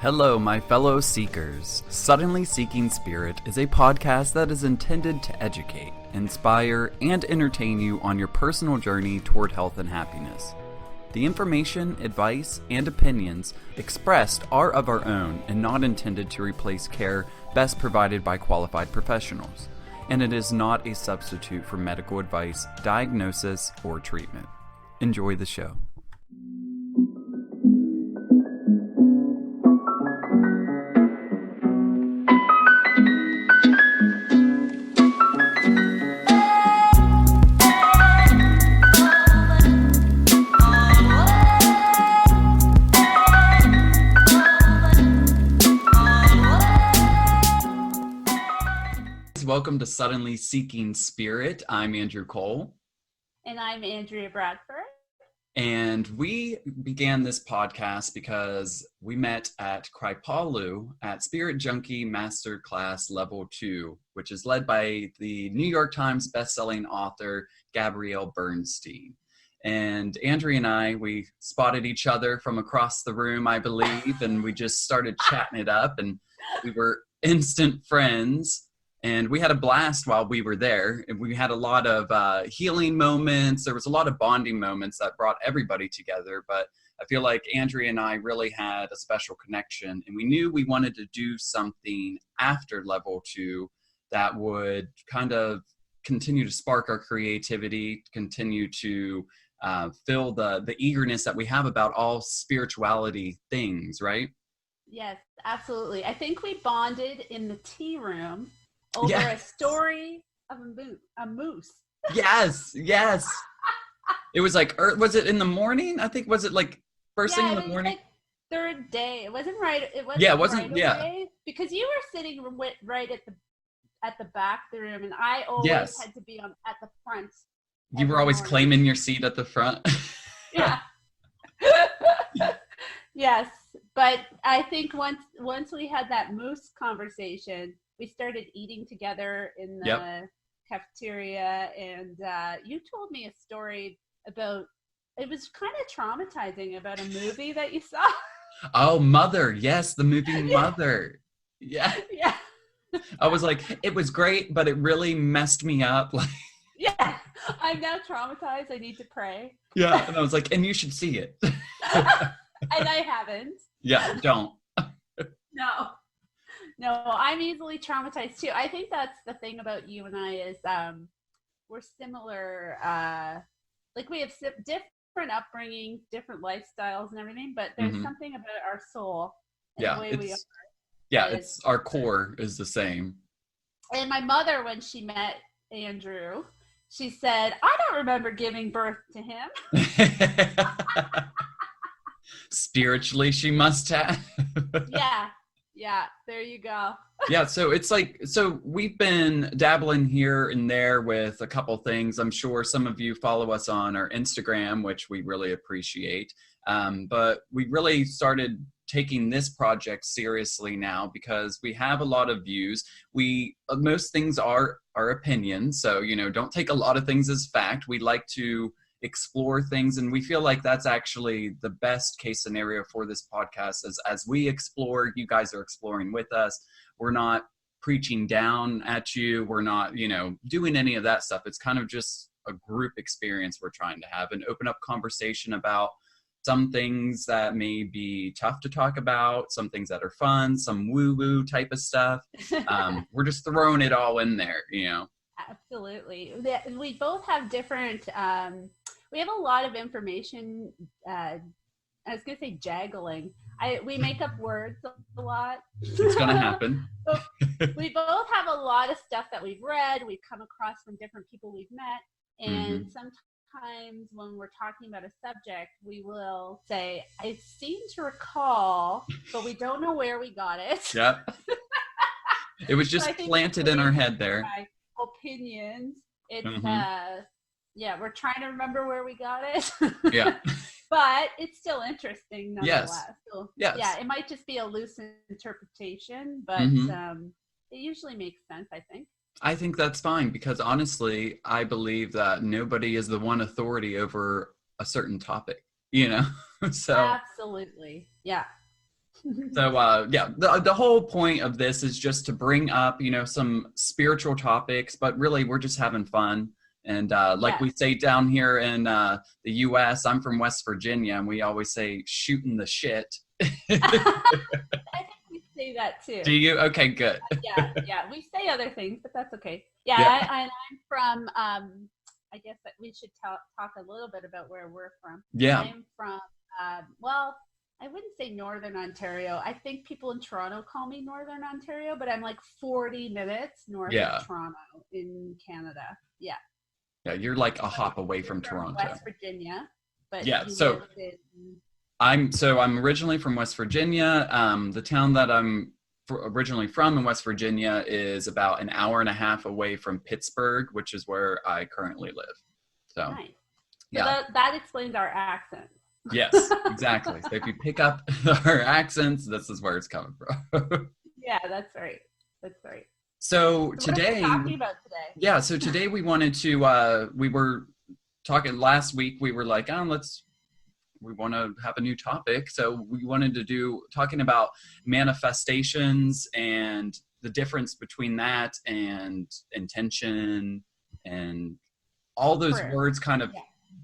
Hello, my fellow seekers. Suddenly Seeking Spirit is a podcast that is intended to educate, inspire, and entertain you on your personal journey toward health and happiness. The information, advice, and opinions expressed are of our own and not intended to replace care best provided by qualified professionals, and it is not a substitute for medical advice, diagnosis, or treatment. Enjoy the show. Welcome to Suddenly Seeking Spirit. I'm Andrew Cole. And I'm Andrea Bradford. And we began this podcast because we met at Kripalu at Spirit Junkie Masterclass Level 2, which is led by the New York Times bestselling author Gabrielle Bernstein. And Andrea and I, we spotted each other from across the room, I believe, and we just started chatting it up, and we were instant friends. And we had a blast while we were there. And we had a lot of healing moments. There was a lot of bonding moments that brought everybody together. But I feel like Andrea and I really had a special connection. And we knew we wanted to do something after level 2 that would kind of continue to spark our creativity, continue to fill the eagerness that we have about all spirituality things, right? Yes, absolutely. I think we bonded in the tea room over a story of a moose. Yes. It was like, was it in the morning? I think, was it like first thing in the morning? Like third day. It wasn't right. It wasn't right away, because you were sitting right at the back of the room, and I always had to be at the front. You were always claiming your seat at the front. Yeah. Yes, but I think once we had that moose conversation, we started eating together in the cafeteria, and you told me a story about, it was kind of traumatizing, about a movie that you saw. Oh, Mother. Yes, the movie Mother. Yeah. I was like, it was great, but it really messed me up. Yeah, I'm now traumatized. I need to pray. Yeah, and I was like, and you should see it. And I haven't. Yeah, don't. No, I'm easily traumatized too. I think that's the thing about you and I is we're similar. Like we have different upbringing, different lifestyles and everything, but there's something about our soul and the way we are. Yeah, it's our core is the same. And my mother, when she met Andrew, she said, "I don't remember giving birth to him." Spiritually, she must have. Yeah, there you go. Yeah, so it's like, so we've been dabbling here and there with a couple things. I'm sure some of you follow us on our Instagram, which we really appreciate. But we really started taking this project seriously now because we have a lot of views. Most things are our opinions, so don't take a lot of things as fact. We like to explore things, and we feel like that's actually the best case scenario for this podcast. As we explore, you guys are exploring with us. We're not preaching down at you. We're not doing any of that stuff. It's kind of just a group experience we're trying to have, an open up conversation about some things that may be tough to talk about, some things that are fun, some woo-woo type of stuff. We're just throwing it all in there, Absolutely. We both have different, we have a lot of information. I was going to say jaggling. We make up words a lot. It's going to happen. We both have a lot of stuff that we've read, we've come across from different people we've met. And sometimes when we're talking about a subject, we will say, I seem to recall, but we don't know where we got it. Yep. It was just planted in our head there. Opinions. It's we're trying to remember where we got it. Yeah. But it's still interesting nonetheless. Yes. So, yes. Yeah, it might just be a loose interpretation, but it usually makes sense, I think. I think that's fine, because honestly, I believe that nobody is the one authority over a certain topic, So absolutely. Yeah. So yeah, the whole point of this is just to bring up, some spiritual topics, but really we're just having fun. And like we say down here in the US, I'm from West Virginia, and we always say shooting the shit. I think we say that too. Do you? Okay, good. Yeah. We say other things, but that's okay. Yeah, Yeah. I'm from, I guess that we should talk a little bit about where we're from. Yeah. I'm from, well, I wouldn't say Northern Ontario. I think people in Toronto call me Northern Ontario, but I'm like 40 minutes north of Toronto in Canada. Yeah. Yeah, you're like a hop away from Toronto. West Virginia. But yeah, I'm originally from West Virginia. The town that I'm originally from in West Virginia is about an hour and a half away from Pittsburgh, which is where I currently live. So, nice. Yeah, so that explains our accent. Yes, exactly. So if you pick up our accents, this is where it's coming from. Yeah, that's right. That's right. So today, what are we talking about today? Yeah, so today we wanted to, we were talking last week, we were like, we want to have a new topic. So we wanted to talking about manifestations and the difference between that and intention, and all those words kind of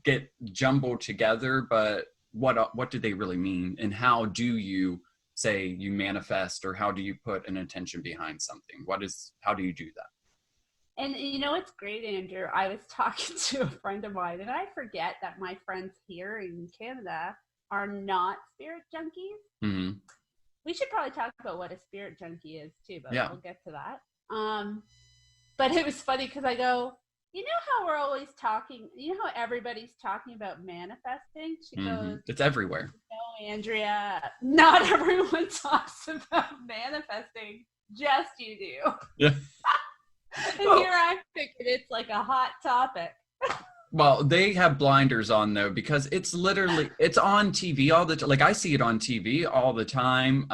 get jumbled together, but what do they really mean, and how do you say you manifest, or how do you put an intention behind something? How do you do that? And it's great, Andrew. I was talking to a friend of mine, and I forget that my friends here in Canada are not spirit junkies. Mm-hmm. We should probably talk about what a spirit junkie is too, but we'll get to that. But it was funny because I go, how we're always talking, how everybody's talking about manifesting? She goes, it's everywhere. No, Andrea, not everyone talks about manifesting. Just you do. Yeah. And here I'm thinking it's like a hot topic. Well, they have blinders on though, because it's on TV all the time. Like I see it on TV all the time.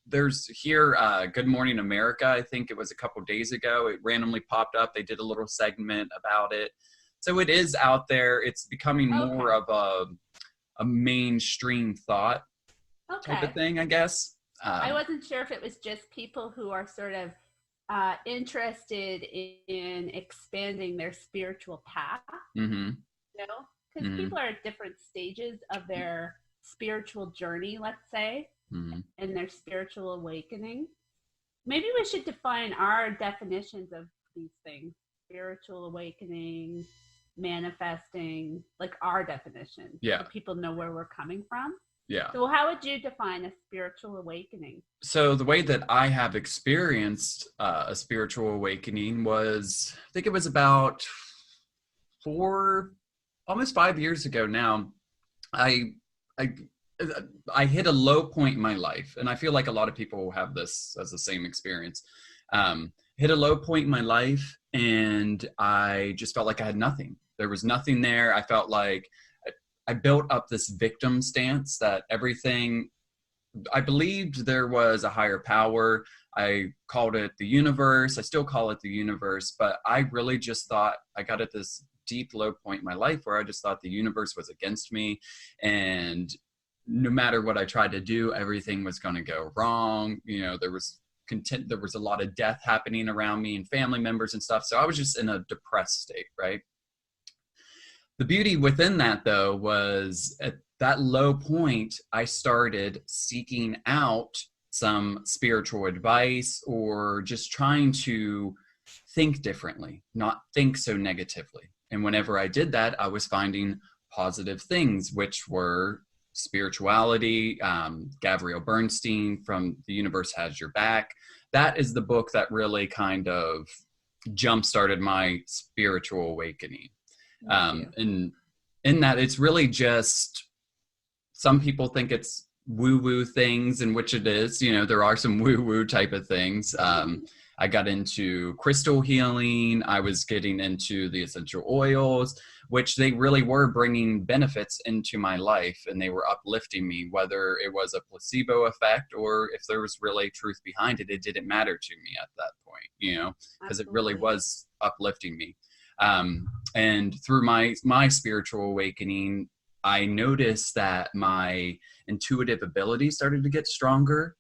There's here, Good Morning America. I think it was a couple days ago. It randomly popped up. They did a little segment about it. So it is out there. It's becoming more of a mainstream thought type of thing, I guess. I wasn't sure if it was just people who are sort of interested in expanding their spiritual path, because people are at different stages of their spiritual journey, let's say, and their spiritual awakening. Maybe we should define our definitions of these things: spiritual awakening, manifesting, like our definition, so people know where we're coming from. Yeah. So how would you define a spiritual awakening? So the way that I have experienced a spiritual awakening was, I think it was about almost 5 years ago now. I hit a low point in my life, and I feel like a lot of people have this as the same experience. Hit a low point in my life, and I just felt like I had nothing. There was nothing there. I felt like I built up this victim stance that everything, I believed there was a higher power. I called it the universe. I still call it the universe, but I really just thought, I got at this deep low point in my life where I just thought the universe was against me, and no matter what I tried to do, everything was going to go wrong. There was a lot of death happening around me and family members and stuff. So I was just in a depressed state, right? The beauty within that, though, was at that low point, I started seeking out some spiritual advice, or just trying to think differently, not think so negatively. And whenever I did that, I was finding positive things, which were spirituality. Gabrielle Bernstein from The Universe Has Your Back. That is the book that really kind of jump-started my spiritual awakening. And in that, it's really just, some people think it's woo-woo things, in which it is. There are some woo-woo type of things. I got into crystal healing. I was getting into the essential oils, which they really were bringing benefits into my life, and they were uplifting me, whether it was a placebo effect or if there was really truth behind it. It didn't matter to me at that point, because it really was uplifting me. And through my spiritual awakening, I noticed that my intuitive ability started to get stronger,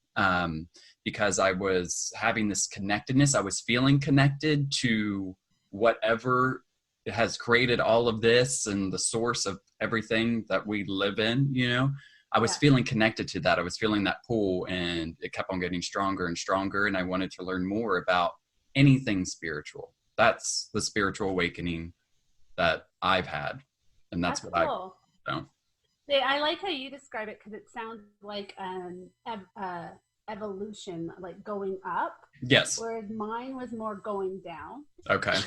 because I was having this connectedness. I was feeling connected to whatever has created all of this and the source of everything that we live in, you know. I was feeling connected to that. I was feeling that pull, and it kept on getting stronger and stronger. And I wanted to learn more about anything spiritual. That's the spiritual awakening that I've had. And that's what cool. I don't. I like how you describe it, because it sounds like evolution, like going up. Yes. Whereas mine was more going down. Okay.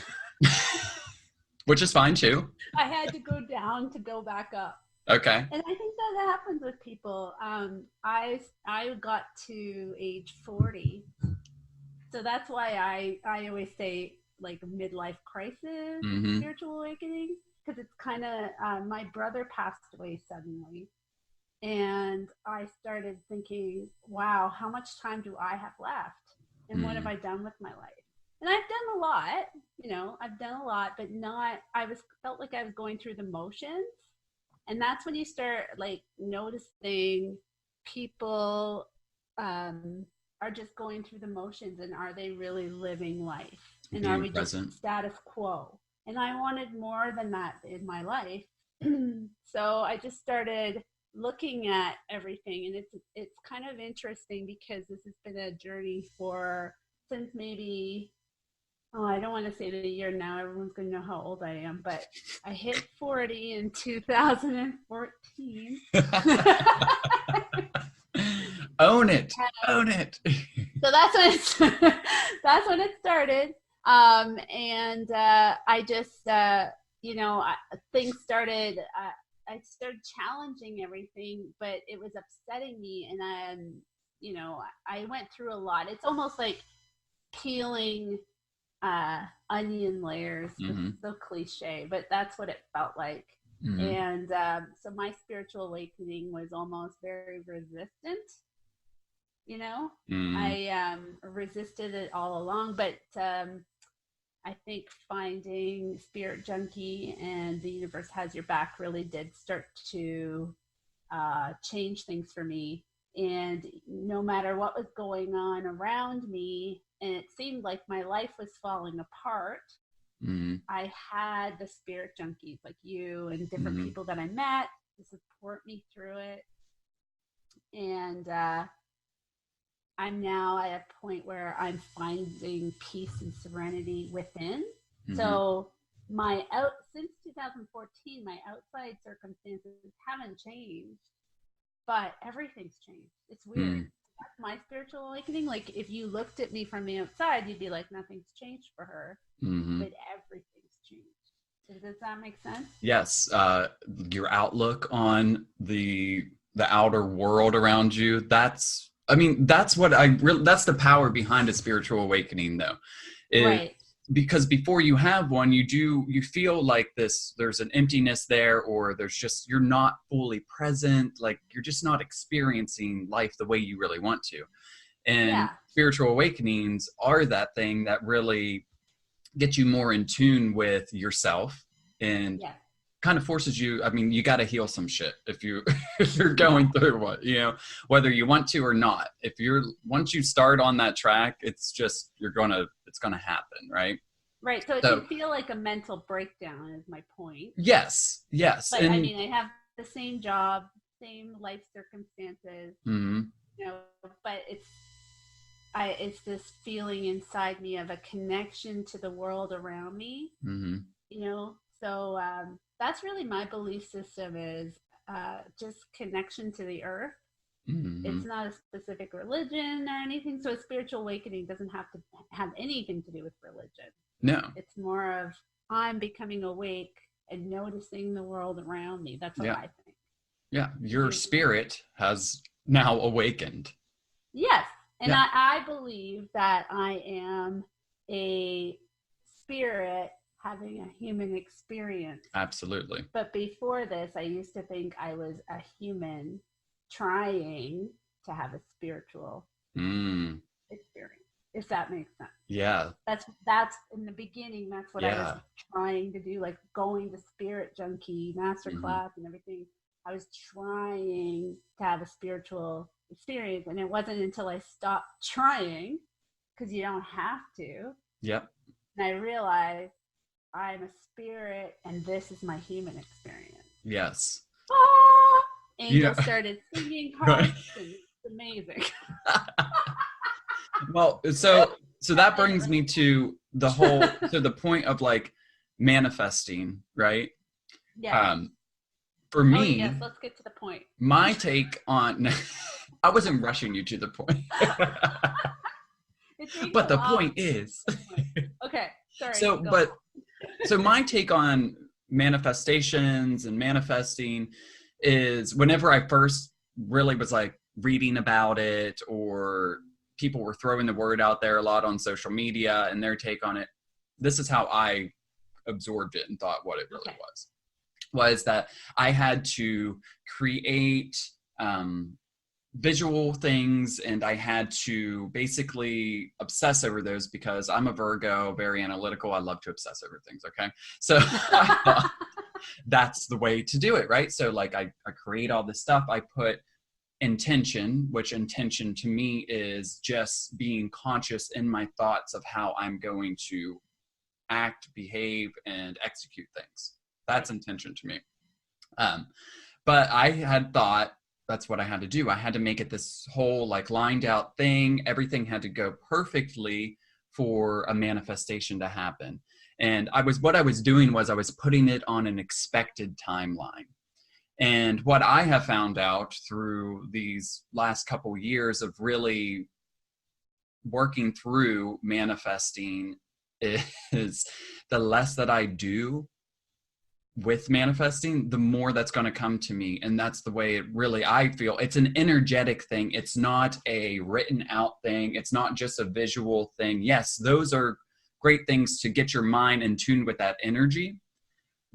Which is fine too. I had to go down to go back up. Okay. And I think that happens with people. I got to age 40. So that's why I always say like a midlife crisis, spiritual awakening, because it's kind of, my brother passed away suddenly. And I started thinking, wow, how much time do I have left? And what have I done with my life? And I've done a lot, you know, but not, felt like I was going through the motions. And that's when you start like noticing people are just going through the motions, and are they really living life? And being are we present. just status quo? And I wanted more than that in my life. So I just started looking at everything, and it's kind of interesting because this has been a journey since maybe, I don't want to say the year now, everyone's going to know how old I am, but I hit 40 in 2014. Own it. So that's when it started. And I just, things started, I started challenging everything, but it was upsetting me. And I went through a lot. It's almost like peeling onion layers. It's so cliche, but that's what it felt like. And so my spiritual awakening was almost very resistant. You know, I resisted it all along, but I think finding Spirit Junkie and The Universe Has Your Back really did start to change things for me. And no matter what was going on around me, and it seemed like my life was falling apart, I had the Spirit Junkies like you and different people that I met to support me through it. And I'm now at a point where I'm finding peace and serenity within. So since 2014, my outside circumstances haven't changed, but everything's changed. It's weird. That's my spiritual awakening. Like if you looked at me from the outside, you'd be like, nothing's changed for her, but everything's changed. Does that make sense? Yes. Your outlook on the outer world around you, that's what that's the power behind a spiritual awakening though. Right. Because before you have one, you feel like there's an emptiness there, or you're not fully present. Like you're just not experiencing life the way you really want to. And spiritual awakenings are that thing that really get you more in tune with yourself and kind of forces you. I mean, you got to heal some shit if you're going through whether you want to or not. Once you start on that track, it's gonna happen, right? Right. So it can feel like a mental breakdown is my point. Yes. But I mean, I have the same job, same life circumstances, but it's this feeling inside me of a connection to the world around me, so that's really my belief system is just connection to the earth. It's not a specific religion or anything. So a spiritual awakening doesn't have to have anything to do with religion. No. It's more of I'm becoming awake and noticing the world around me. That's what I think. Yeah. Your spirit has now awakened. Yes. And I believe that I am a spirit having a human experience. Absolutely. But before this, I used to think I was a human trying to have a spiritual experience, if that makes sense. Yeah. That's in the beginning, that's what I was trying to do, like going to Spirit Junkie masterclass and everything. I was trying to have a spiritual experience, and it wasn't until I stopped trying, because you don't have to. Yep. And I realized I'm a spirit, and this is my human experience. Yes. Ah! Angels Yeah. started singing Right. harps, and it's amazing. Well, so that brings me to the point of like manifesting, right? Yeah. For Oh, me, yes, let's get to the point. my take on I wasn't rushing you to the point. But the point is okay, sorry. So my take on manifestations and manifesting is whenever I first really was like reading about it, or people were throwing the word out there a lot on social media and their take on it, this is how I absorbed it and thought what it really was that I had to create visual things, and I had to basically obsess over those because I'm a Virgo, very analytical. I love to obsess over things. Okay. So I thought that's the way to do it. Right. So like I create all this stuff. I put intention, which intention to me is just being conscious in my thoughts of how I'm going to act, behave, and execute things. That's intention to me. But I had thought that's what I had to do. I had to make it this whole like lined out thing. Everything had to go perfectly for a manifestation to happen. And what I was doing was I was putting it on an expected timeline. And what I have found out through these last couple years of really working through manifesting is the less that I do with manifesting, the more that's going to come to me. And that's the way it really, I feel it's an energetic thing. It's not a written out thing. It's not just a visual thing. Yes, those are great things to get your mind in tune with that energy,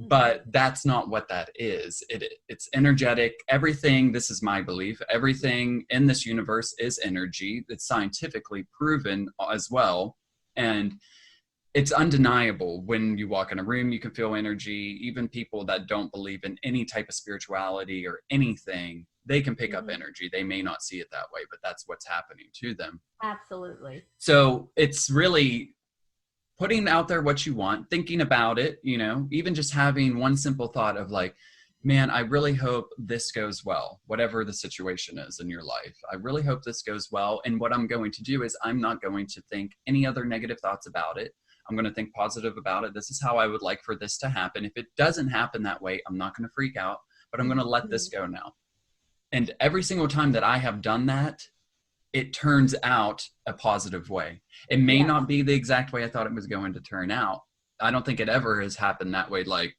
but that's not what that is. It's energetic. Everything, this is my belief, everything in this universe is energy. It's scientifically proven as well. And it's undeniable. When you walk in a room, you can feel energy. Even people that don't believe in any type of spirituality or anything, they can pick up energy. They may not see it that way, but that's what's happening to them. Absolutely. So it's really putting out there what you want, thinking about it, even just having one simple thought of like, man, I really hope this goes well, whatever the situation is in your life. I really hope this goes well. And what I'm going to do is I'm not going to think any other negative thoughts about it. I'm going to think positive about it. This is how I would like for this to happen. If it doesn't happen that way, I'm not going to freak out, but I'm going to let this go now. And every single time that I have done that, it turns out a positive way. It may not be the exact way I thought it was going to turn out. I don't think it ever has happened that way. Like,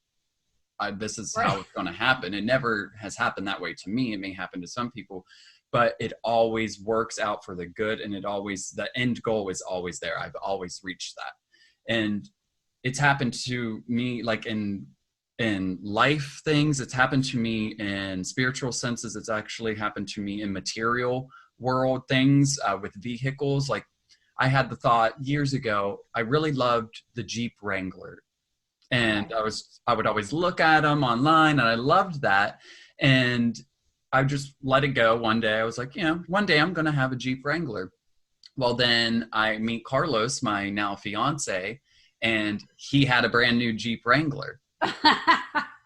this is how it's going to happen. It never has happened that way to me. It may happen to some people, but it always works out for the good. And the end goal is always there. I've always reached that. And it's happened to me like in life things. It's happened to me in spiritual senses. It's actually happened to me in material world things, with vehicles. Like I had the thought years ago, I really loved the Jeep Wrangler. And I would always look at them online, and I loved that. And I just let it go. One day I was like, one day I'm going to have a Jeep Wrangler. Well, then I meet Carlos, my now fiance, and he had a brand new Jeep Wrangler.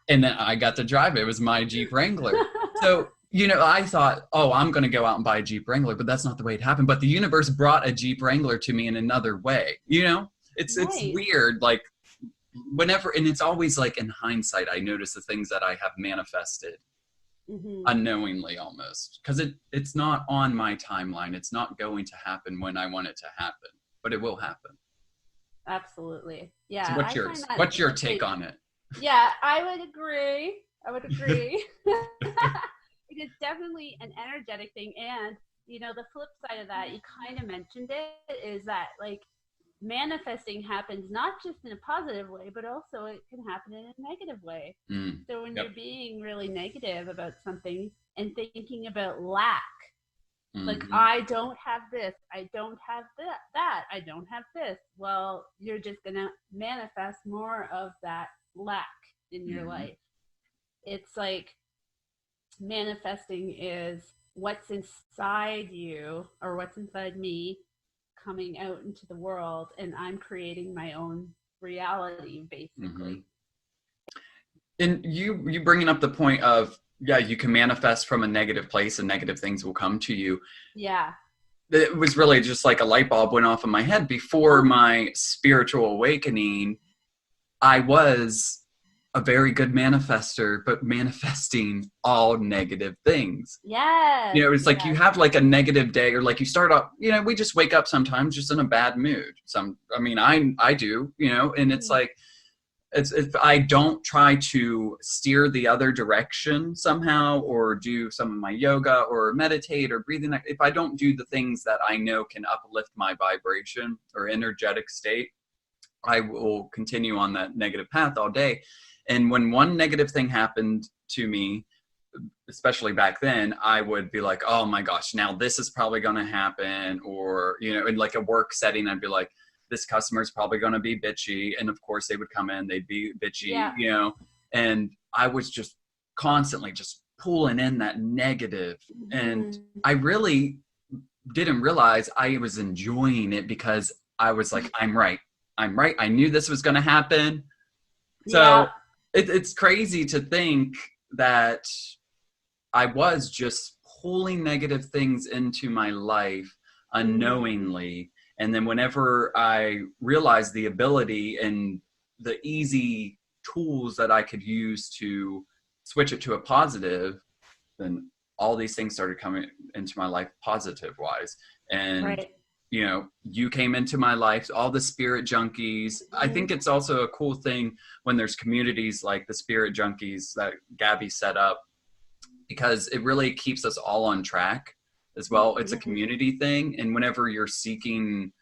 And then I got to drive it. It was my Jeep Wrangler. So, I thought, I'm going to go out and buy a Jeep Wrangler, but that's not the way it happened. But the universe brought a Jeep Wrangler to me in another way. It's weird. Like whenever, and it's always like in hindsight, I notice the things that I have manifested unknowingly almost, because it's not on my timeline. It's not going to happen when I want it to happen, but it will happen. Absolutely. Yeah. So what's your take on it? Yeah, I would agree. It is definitely an energetic thing. And, the flip side of that, you kind of mentioned it, is that like manifesting happens not just in a positive way, but also it can happen in a negative way. So when you're being really negative about something and thinking about lack, like I don't have this, I don't have that, I don't have this, well, you're just going to manifest more of that lack in your life. It's like manifesting is what's inside you or what's inside me coming out into the world, and I'm creating my own reality, basically. And you bringing up the point of, yeah, you can manifest from a negative place and negative things will come to you. Yeah. It was really just like a light bulb went off in my head. Before my spiritual awakening, I was a very good manifester, but manifesting all negative things. Yeah. You know, it's like you have like a negative day, or like you start off, you know, we just wake up sometimes just in a bad mood. I do, you know, and it's like, if I don't try to steer the other direction somehow, or do some of my yoga or meditate or breathing, if I don't do the things that I know can uplift my vibration or energetic state, I will continue on that negative path all day. And when one negative thing happened to me, especially back then, I would be like, oh my gosh, now this is probably going to happen. Or, you know, in like a work setting, I'd be like, this customer is probably going to be bitchy. And of course they would come in, they'd be bitchy, you know, and I was just constantly just pulling in that negative. And I really didn't realize I was enjoying it, because I was like, I'm right. I knew this was going to happen. So it's crazy to think that I was just pulling negative things into my life unknowingly. And then whenever I realized the ability and the easy tools that I could use to switch it to a positive, then all these things started coming into my life positive wise. And, you know, you came into my life, all the spirit junkies. I think it's also a cool thing when there's communities like the spirit junkies that Gabby set up, because it really keeps us all on track as well. It's a community thing. And whenever you're seeking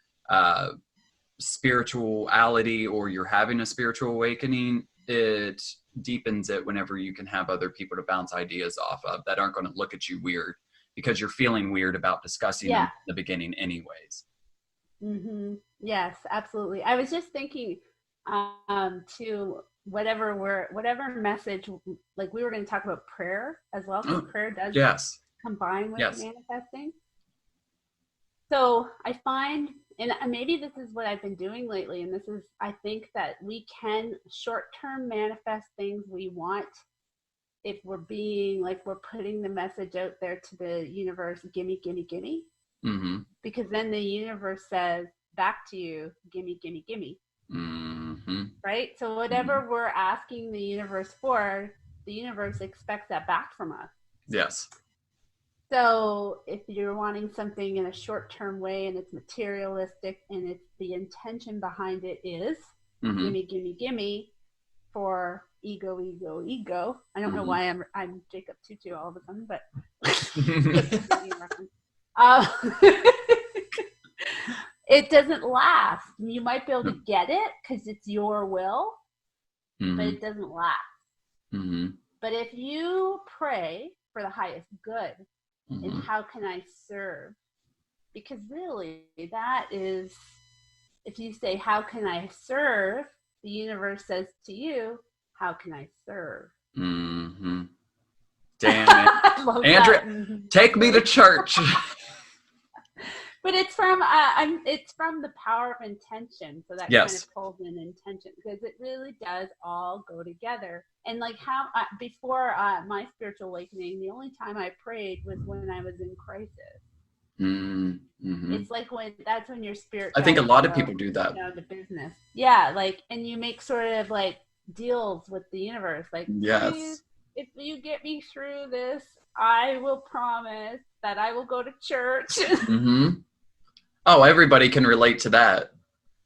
spirituality, or you're having a spiritual awakening, it deepens it whenever you can have other people to bounce ideas off of that aren't going to look at you weird because you're feeling weird about discussing them in the beginning anyways. Yes, absolutely. I was just thinking to whatever message, like we were going to talk about prayer as well. So prayer does combine with manifesting. So I find, and maybe this is what I've been doing lately, and this is, I think that we can short-term manifest things we want if we're being like, we're putting the message out there to the universe, gimme, gimme, gimme. Because then the universe says back to you, gimme, gimme, gimme. Right? So whatever we're asking the universe for, the universe expects that back from us. Yes. So if you're wanting something in a short-term way and it's materialistic and it's the intention behind it is gimme, gimme, gimme for ego, ego, ego. I don't know why I'm Jacob Tutu all of a sudden, but it doesn't last. You might be able to get it because it's your will, but it doesn't last. But if you pray for the highest good, and how can I serve? Because really, that is, if you say, how can I serve? The universe says to you, how can I serve? Damn it. Andrea, take me to church. But it's from the power of intention. So that kind of pulls in intention, because it really does all go together. And like how before my spiritual awakening, the only time I prayed was when I was in crisis. It's like that's when your spirit. I think a lot of people do that. The business, yeah, like, and you make sort of like deals with the universe, like, please, if you get me through this, I will promise that I will go to church. Oh, everybody can relate to that.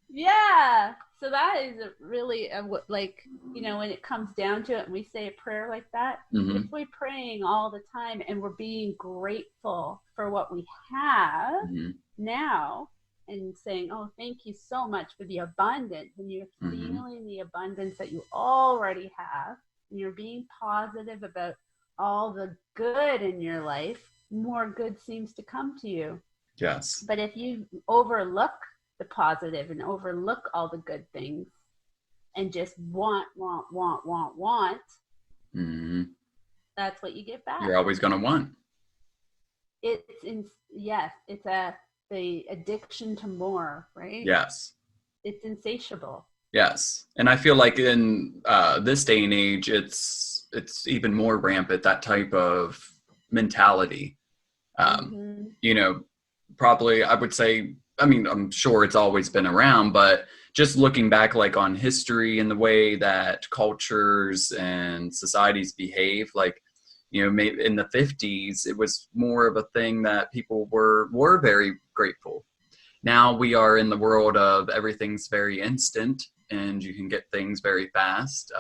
Yeah. So that is really like, you know, when it comes down to it and we say a prayer like that, if we're praying all the time and we're being grateful for what we have now and saying, oh, thank you so much for the abundance, and you're feeling the abundance that you already have, and you're being positive about all the good in your life, more good seems to come to you. Yes. But if you overlook the positive and overlook all the good things and just want, That's what you get back. You're always going to want. Yes, it's the addiction to more, right? Yes. It's insatiable. Yes. And I feel like in this day and age, it's even more rampant, that type of mentality. You know, probably I would say, I mean, I'm sure it's always been around, but just looking back like on history and the way that cultures and societies behave, like, you know, maybe in the 50s, it was more of a thing that people were very grateful. Now we are in the world of everything's very instant and you can get things very fast.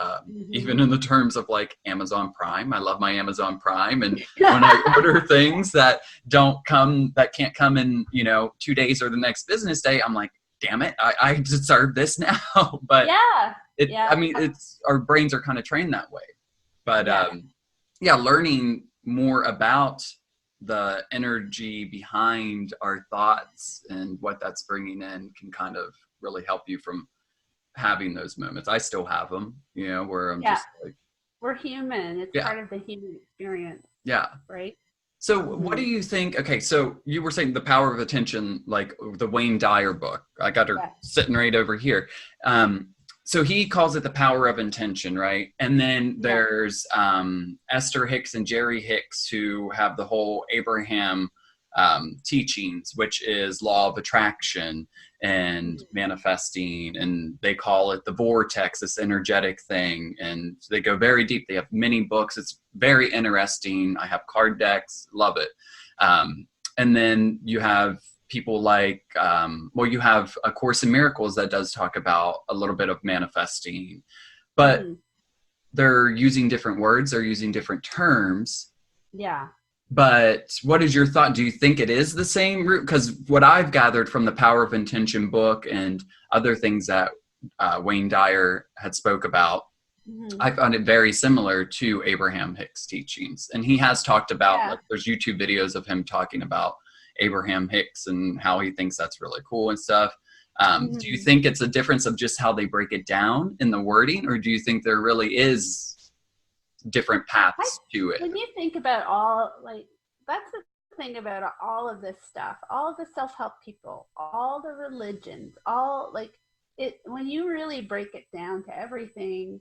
Even in the terms of like Amazon Prime. I love my Amazon Prime. And when I order things that can't come in, you know, 2 days or the next business day, I'm like, damn it, I deserve this now. But I mean, our brains are kind of trained that way. But learning more about the energy behind our thoughts and what that's bringing in can kind of really help you from having those moments. I still have them, you know, where I'm just like, we're human. It's part of the human experience. Yeah. Right. So what do you think? Okay. So you were saying The Power of Attention, like the Wayne Dyer book. I got her sitting right over here. So he calls it The Power of Intention, right? And then there's Esther Hicks and Jerry Hicks, who have the whole Abraham teachings, which is law of attraction and manifesting, and they call it the vortex, this energetic thing, and they go very deep. They have many books. It's very interesting. I have card decks, love it. And then you have people like, you have A Course in Miracles that does talk about a little bit of manifesting, but they're using different words, they're using different terms. Yeah. But what is your thought? Do you think it is the same root? Because what I've gathered from the Power of Intention book and other things that Wayne Dyer had spoke about, I found it very similar to Abraham Hicks' teachings. And he has talked about, like, there's YouTube videos of him talking about Abraham Hicks and how he thinks that's really cool and stuff. Do you think it's a difference of just how they break it down in the wording, or do you think there really is different paths to it? When you think about all, like, that's the thing about all of this stuff, all of the self-help people, all the religions, all, like, it, when you really break it down to everything,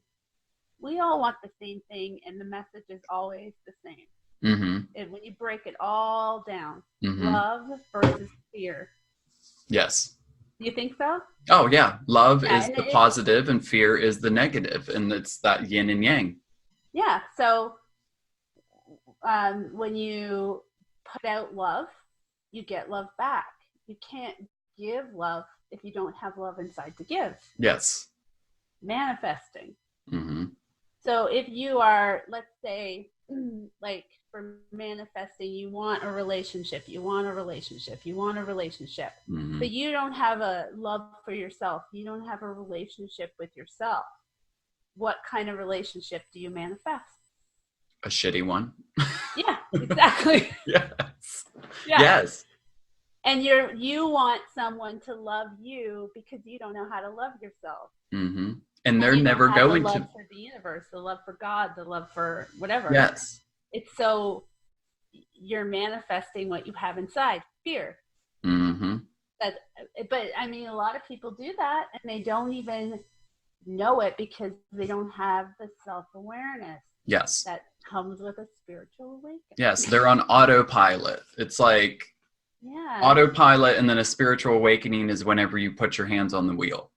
we all want the same thing, and the message is always the same. And when you break it all down, love versus fear. Yes. You think so? Oh yeah, love is the positive and fear is the negative, and it's that yin and yang. Yeah. So when you put out love, you get love back. You can't give love if you don't have love inside to give. Yes. Manifesting. So if you are, let's say, like, for manifesting, you want a relationship, but you don't have a love for yourself. You don't have a relationship with yourself. What kind of relationship do you manifest? A shitty one. Yeah, exactly. Yes. Yeah. Yes. And you want someone to love you because you don't know how to love yourself. And they're never going to. The love for the universe, the love for God, the love for whatever. Yes. It's so you're manifesting what you have inside, fear. But I mean, a lot of people do that and they don't even know it because they don't have the self-awareness. Yes. That comes with a spiritual awakening. Yes, they're on autopilot. It's like autopilot, and then a spiritual awakening is whenever you put your hands on the wheel.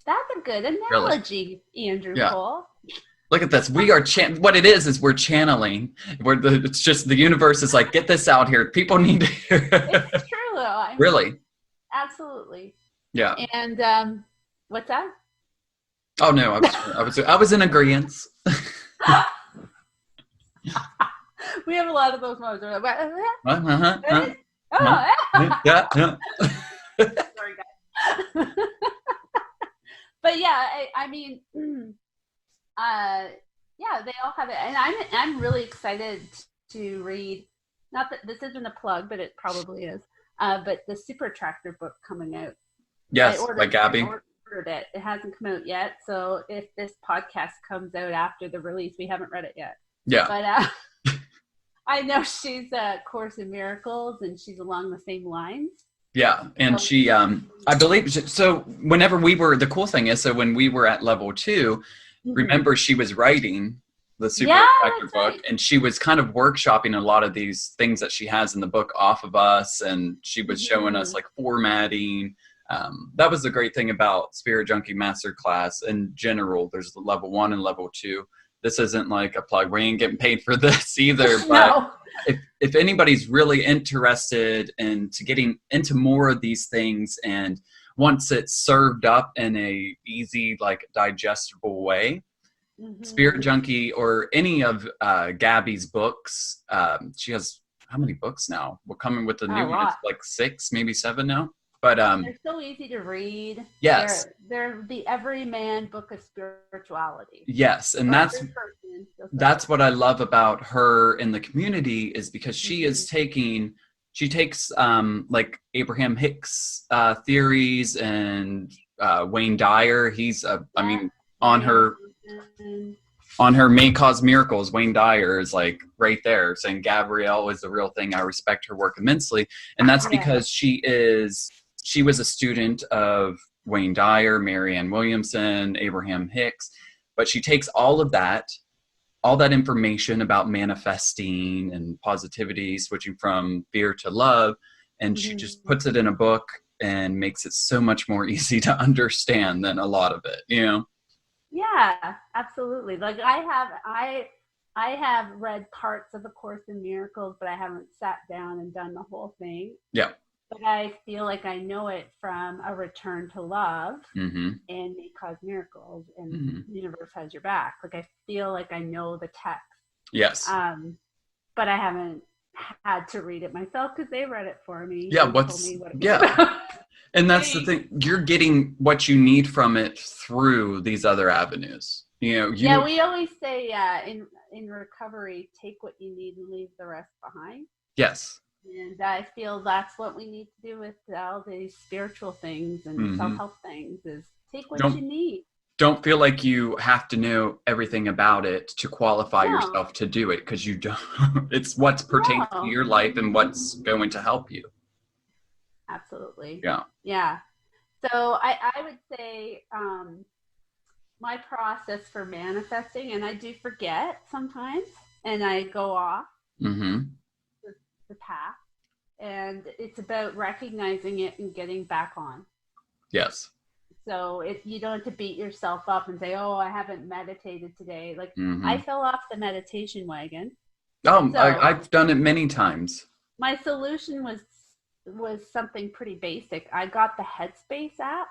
That's a good analogy, really? Andrew Cole. Look at this. We are what it is we're channeling. It's just the universe is like, get this out here. People need to hear. It's true though. I mean, really? Absolutely. Yeah. And what's that? Oh no, I was in agreement. We have a lot of those moments. Sorry, guys. But yeah, I mean, they all have it, and I'm really excited to read. Not that this isn't a plug, but it probably is. But the Super Attractor book coming out. Yes, by Gabby. I ordered it. It hasn't come out yet, so if this podcast comes out after the release, we haven't read it yet. Yeah. But I know she's a Course in Miracles, and she's along the same lines. Yeah, and she, I believe, so whenever the cool thing is, so when we were at level 2, remember she was writing the super effective book, right. And she was kind of workshopping a lot of these things that she has in the book off of us, and she was showing us like formatting. That was the great thing about Spirit Junkie Masterclass in general. There's the level 1 and level 2. This isn't like a plug. We ain't getting paid for this either. But no. If anybody's really interested in getting into more of these things, and once it's served up in a easy, like digestible way, Spirit Junkie or any of Gabby's books, she has how many books now? We're coming with the new one. It's like 6, maybe 7 now. But they're so easy to read. Yes, they're the everyman book of spirituality. Yes, and that's what I love about her in the community, is because she takes like Abraham Hicks theories and Wayne Dyer. He's I mean, on her May Cause Miracles, Wayne Dyer is like right there saying Gabrielle is the real thing. I respect her work immensely, and that's because she was a student of Wayne Dyer, Marianne Williamson, Abraham Hicks, but she takes all that information about manifesting and positivity, switching from fear to love, and she just puts it in a book and makes it so much more easy to understand than a lot of it, you know? Yeah, absolutely. Like I have read parts of A Course in Miracles, but I haven't sat down and done the whole thing. Yeah. But I feel like I know it from A Return to Love and May Cause Miracles and The Universe Has Your Back. Like I feel like I know the text. Yes. But I haven't had to read it myself because they read it for me. Yeah. And that's the thing. You're getting what you need from it through these other avenues. You know. We always say in recovery, take what you need and leave the rest behind. Yes. And I feel that's what we need to do with all these spiritual things and self-help things, is take what you need. Don't feel like you have to know everything about it to qualify yourself to do it, because you don't. It's what's pertains to your life and what's going to help you. Absolutely. Yeah. Yeah. So I would say my process for manifesting, and I do forget sometimes, and I go off the path, and it's about recognizing it and getting back on. Yes. So if you don't have to beat yourself up and say, oh, I haven't meditated today. Like I fell off the meditation wagon. Oh, so I've done it many times. My solution was something pretty basic. I got the Headspace app.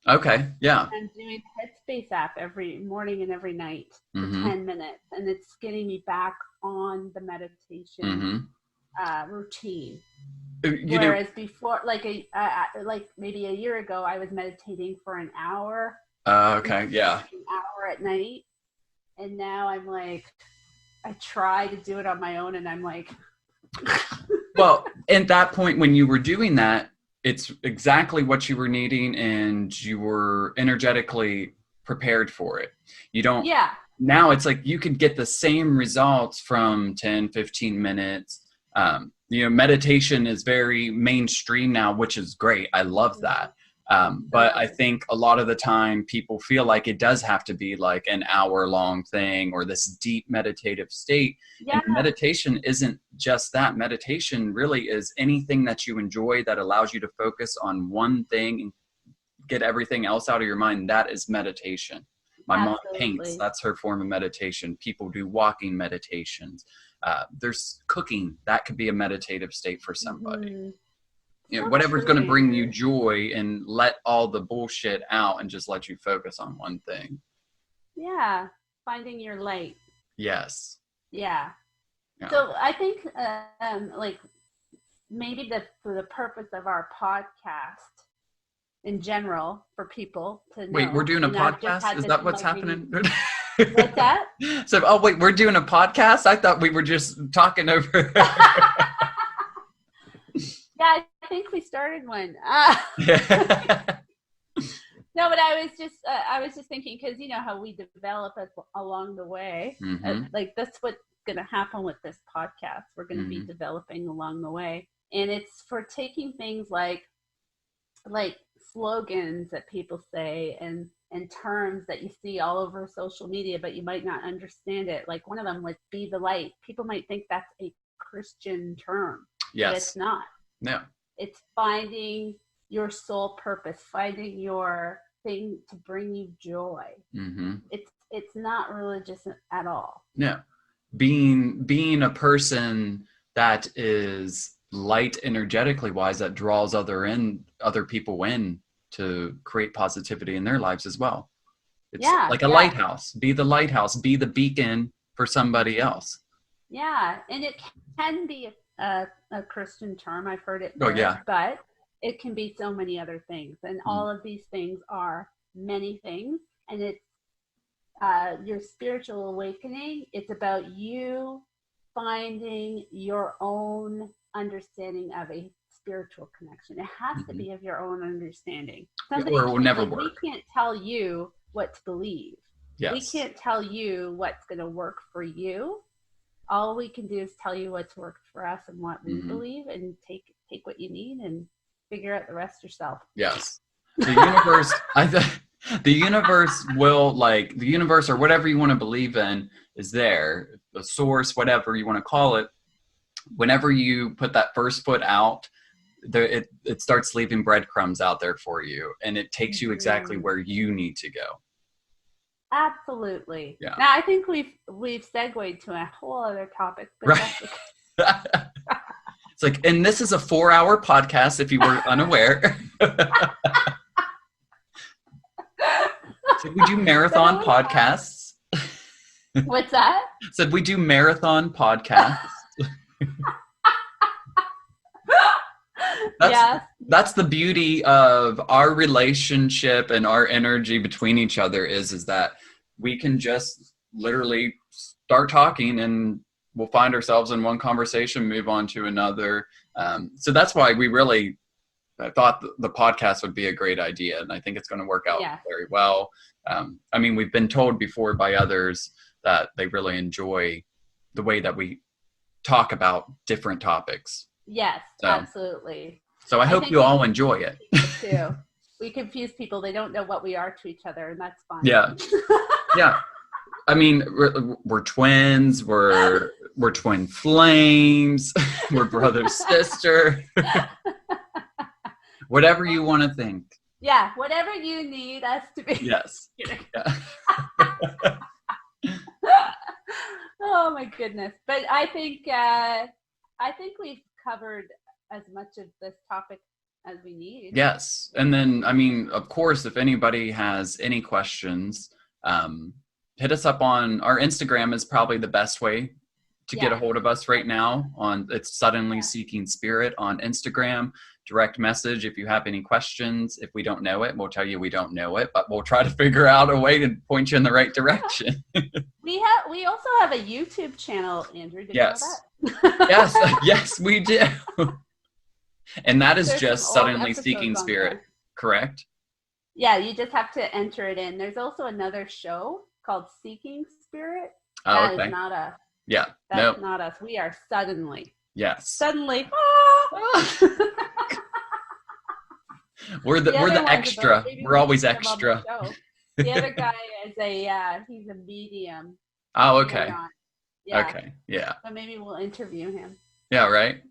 Okay, yeah. I'm doing the Headspace app every morning and every night for 10 minutes. And it's getting me back on the meditation routine. Whereas before, like maybe a year ago, I was meditating for an hour. Okay, yeah. An hour at night. And now I'm like, I try to do it on my own, and I'm like... Well, at that point when you were doing that, it's exactly what you were needing, and you were energetically prepared for it. You don't... Yeah. Now it's like you could get the same results from 10, 15 minutes. Meditation is very mainstream now, which is great. I love that. But I think a lot of the time people feel like it does have to be like an hour-long thing or this deep meditative state. Yeah. And meditation isn't just that. Meditation really is anything that you enjoy that allows you to focus on one thing and get everything else out of your mind. That is meditation. My mom paints. That's her form of meditation. People do walking meditations. There's cooking. That could be a meditative state for somebody. Whatever's going to bring you joy and let all the bullshit out and just let you focus on one thing. Yeah. Finding your light. Yes. Yeah. So I think maybe for the purpose of our podcast in general, for people to know. Wait, we're doing a podcast? Is that what's happening? What's that? So, wait, we're doing a podcast? I thought we were just talking over. Yeah, I think we started one. No, but I was just thinking, because you know how we develop along the way. Like that's what going to happen with this podcast. We're going to be developing along the way. And it's for taking things like slogans that people say and terms that you see all over social media, but you might not understand it. Like one of them was "be the light." People might think that's a Christian term. Yes. But it's not. No. It's finding your soul purpose, finding your thing to bring you joy. It's not religious at all. No. Being a person that is light energetically wise, that draws other people in to create positivity in their lives as well. It's like a lighthouse. Be the lighthouse, be the beacon for somebody else. Yeah, and it can be a Christian term. I've heard it. But it can be so many other things, and all of these things are many things, and it's your spiritual awakening. It's about you finding your own understanding of a spiritual connection. It has to be of your own understanding. Somebody or it will never work. We can't tell you what to believe. Yes. We can't tell you what's going to work for you. All we can do is tell you what's worked for us and what we believe, and take what you need and figure out the rest yourself. Yes. The universe, the universe will, like, the universe or whatever you want to believe in is there. The source, whatever you want to call it. Whenever you put that first foot out, it starts leaving breadcrumbs out there for you, and it takes you exactly where you need to go. Absolutely. Yeah. Now I think we've segued to a whole other topic. But right. It's like, and this is a 4-hour podcast if you were unaware. So we do marathon podcasts. What's that? Said we do marathon podcasts. That's the beauty of our relationship and our energy between each other is that we can just literally start talking and we'll find ourselves in one conversation, move on to another. So that's why I thought the podcast would be a great idea, and I think it's going to work out very well. I mean, we've been told before by others that they really enjoy the way that we talk about different topics. Yes, absolutely. So I hope you all enjoy it. Too. We confuse people. They don't know what we are to each other, and that's fine. Yeah. Yeah. I mean, we're twins. We're twin flames. We're brother, sister. Whatever you want to think. Yeah, whatever you need us to be. Yes. Yeah. Oh my goodness! But I think we've covered as much of this topic as we need. Yes, and then I mean, of course, if anybody has any questions, hit us up on our Instagram. Is probably the best way to get a hold of us right now. It's Suddenly Seeking Spirit on Instagram. Direct message if you have any questions. If we don't know it, we'll tell you we don't know it, but we'll try to figure out a way to point you in the right direction. We also have a YouTube channel, Andrew. Did you know that? Yes, we do. And that is just Suddenly Seeking Spirit, correct? Yeah, you just have to enter it in. There's also another show called Seeking Spirit. Oh, okay. That is not us. Yeah, that's not us. We are Suddenly. Yes. Suddenly. We're the extra. We're always extra. The other guy is he's a medium. Oh, okay. Yeah. Okay. Yeah. So maybe we'll interview him. Yeah, right.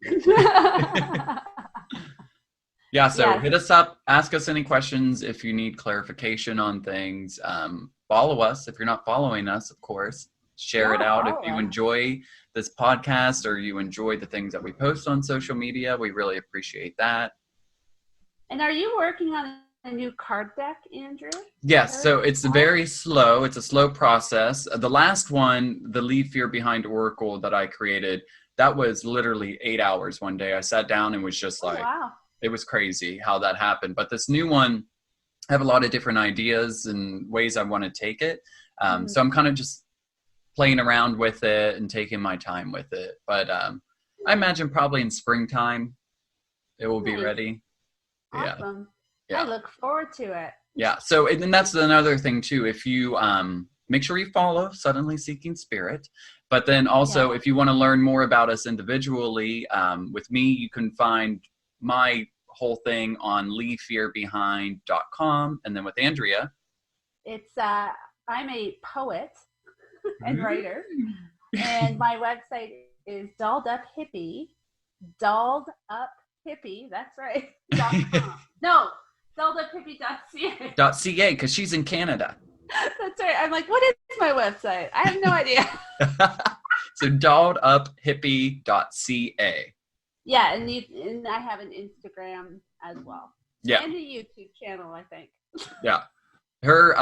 Yeah, so hit us up, ask us any questions if you need clarification on things. Follow us if you're not following us, of course. Share it out if you enjoy this podcast or you enjoy the things that we post on social media. We really appreciate that. And are you working on a new card deck, Andrew? Yes, so it's very slow. It's a slow process. The last one, the Leave Fear Behind Oracle that I created, that was literally 8 hours one day. I sat down and was just like, it was crazy how that happened. But this new one, I have a lot of different ideas and ways I want to take it. So I'm kind of just playing around with it and taking my time with it. But I imagine probably in springtime it will be ready. Awesome. Yeah. I look forward to it. Yeah. So, and that's another thing too. If you make sure you follow Suddenly Seeking Spirit. But then also, if you want to learn more about us individually, with me, you can find my whole thing on leavefearbehind.com. And then with Andrea, it's I'm a poet and writer, and my website is dolleduphippie, that's right, .com. No, dolleduphippie.ca. .ca, because she's in Canada. That's right. I'm like, what is my website? I have no idea. So dolleduphippie.ca. Yeah, and I have an Instagram as well. Yeah. And a YouTube channel, I think. Yeah. Her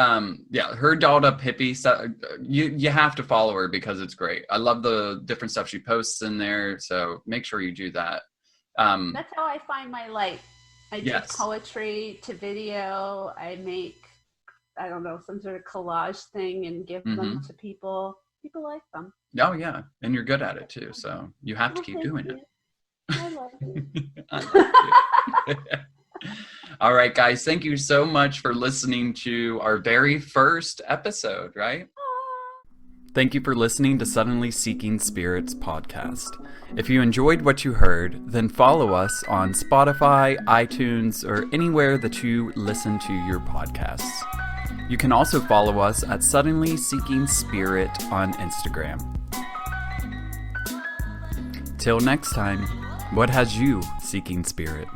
Dolled Up Hippie stuff, you have to follow her because it's great. I love the different stuff she posts in there, so make sure you do that. That's how I find my light. I do poetry to video. I make, I don't know, some sort of collage thing and give them to people. People like them. Oh, yeah. And you're good at it, too, so you have to keep doing it. I love you. I love you. All right, guys, thank you so much for listening to our very first episode, right? Thank you for listening to Suddenly Seeking Spirits podcast. If you enjoyed what you heard, then follow us on Spotify, iTunes, or anywhere that you listen to your podcasts. You can also follow us at Suddenly Seeking Spirit on Instagram. Till next time, what has you seeking spirit?